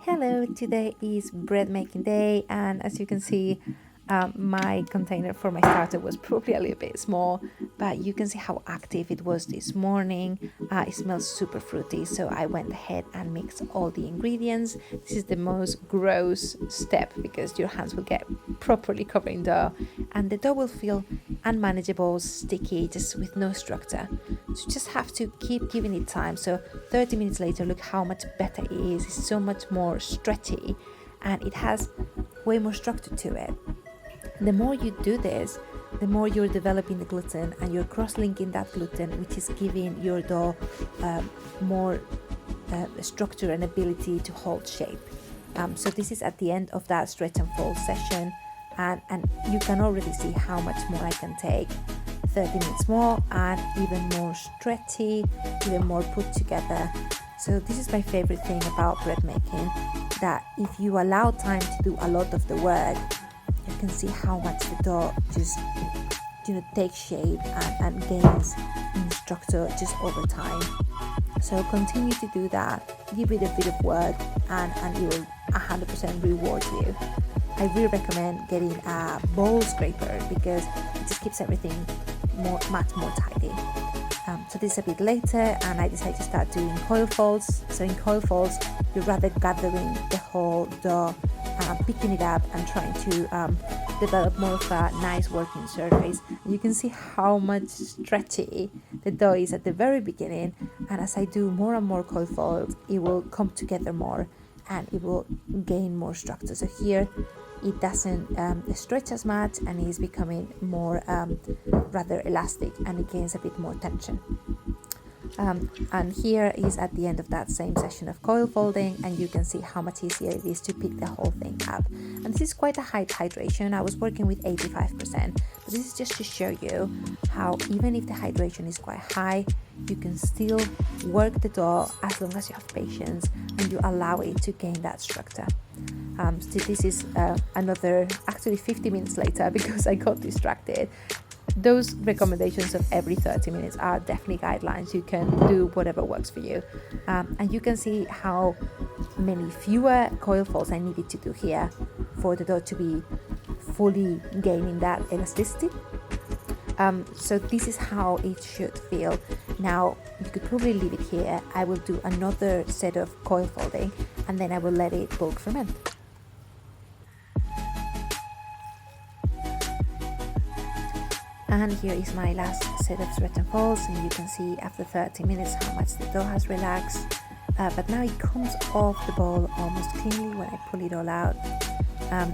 Hello, today is bread making day, and as you can see, my container for my starter was probably a little bit small, but you can see how active it was this morning. It smells super fruity, so I went ahead and mixed all the ingredients. This is the most gross step because your hands will get properly covered in dough, and the dough will feel unmanageable, sticky, just with no structure. So you just have to keep giving it time. So 30 minutes later, look how much better it is. It's so much more stretchy, and it has way more structure to it. The more you do this, the more you're developing the gluten, and you're cross-linking that gluten, which is giving your dough more structure and ability to hold shape. So this is at the end of that stretch and fold session, and you can already see how much more I can take. 30 minutes more and even more stretchy, even more put together. So this is my favorite thing about bread making, that if you allow time to do a lot of the work, you can see how much the dough just takes shape and gains in structure just over time. So continue to do that, give it a bit of work, and it will 100% reward you. I really recommend getting a bowl scraper because it just keeps everything much more tidy. So this is a bit later, and I decided to start doing coil folds. So in coil folds, you're rather gathering the whole dough, picking it up and trying to develop more of a nice working surface. You can see how much stretchy the dough is at the very beginning, and as I do more and more coil folds, it will come together more and it will gain more structure. So here it doesn't stretch as much, and it is becoming more rather elastic, and it gains a bit more tension. And here is at the end of that same session of coil folding, and you can see how much easier it is to pick the whole thing up. And this is quite a high hydration. I was working with 85%, but this is just to show you how even if the hydration is quite high, you can still work the dough as long as you have patience and you allow it to gain that structure. So this is another, actually 50 minutes later, because I got distracted. Those recommendations of every 30 minutes are definitely guidelines. You can do whatever works for you. And you can see how many fewer coil folds I needed to do here for the dough to be fully gaining that elasticity. So this is how it should feel. Now you could probably leave it here. I will do another set of coil folding, and then I will let it bulk ferment. And here is my last set of stretch and folds, and you can see after 30 minutes how much the dough has relaxed. But now it comes off the bowl almost cleanly when I pull it all out,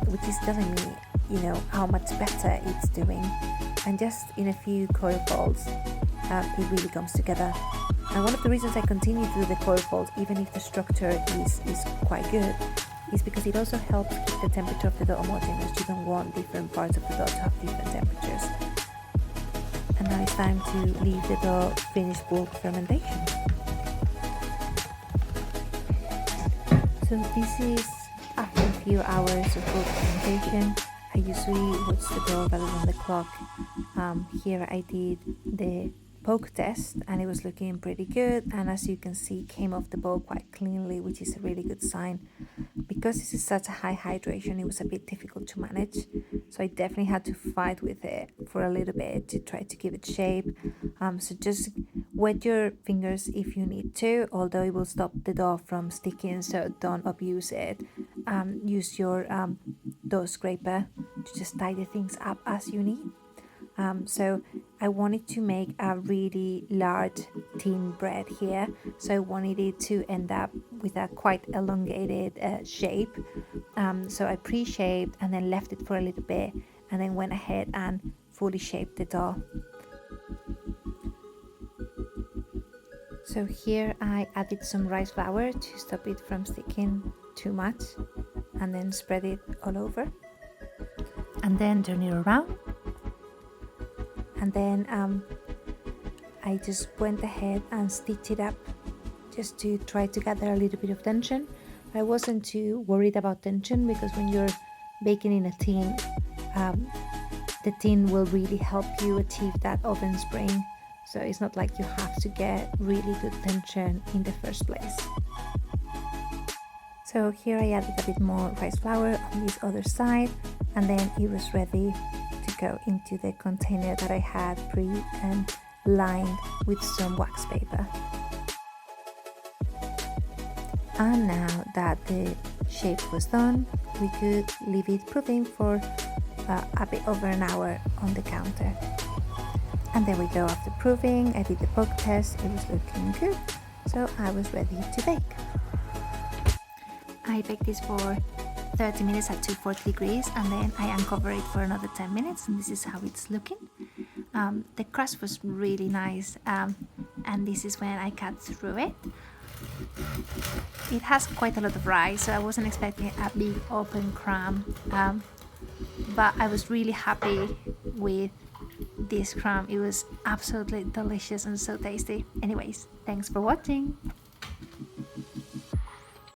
which is telling me, how much better it's doing. And just in a few coil folds, it really comes together. And one of the reasons I continue to do the coil folds, even if the structure is quite good, is because it also helps keep the temperature of the dough homogeneous. You don't want different parts of the dough to have different temperatures. And now it's time to leave the dough finish bulk fermentation. So this is after a few hours of bulk fermentation. I usually watch the dough rather than the clock. Here I did the poke test, and it was looking pretty good, and as you can see, came off the bowl quite cleanly, which is a really good sign. Because this is such a high hydration, it was a bit difficult to manage, so I definitely had to fight with it for a little bit to try to give it shape. So just wet your fingers if you need to, although it will stop the dough from sticking, so don't abuse it. Use your dough scraper to just tidy things up as you need. So I wanted to make a really large thin bread here, so I wanted it to end up with a quite elongated shape. So I pre-shaped and then left it for a little bit, and then went ahead and fully shaped the dough. So here I added some rice flour to stop it from sticking too much, and then spread it all over, and then turn it around. And then I just went ahead and stitched it up just to try to gather a little bit of tension. I wasn't too worried about tension because when you're baking in a tin, the tin will really help you achieve that oven spring. So it's not like you have to get really good tension in the first place. So here I added a bit more rice flour on this other side, and then it was ready to go into the container that I had lined with some wax paper. And now that the shape was done, we could leave it proofing for a bit over an hour on the counter. And there we go. After proofing, I did the poke test, it was looking good, so I was ready to bake. I baked this for 30 minutes at 240 degrees, and then I uncover it for another 10 minutes, and this is how it's looking. The crust was really nice, and this is when I cut through it. It has quite a lot of rice, so I wasn't expecting a big open crumb, but I was really happy with this crumb. It was absolutely delicious and so tasty. Anyways, thanks for watching.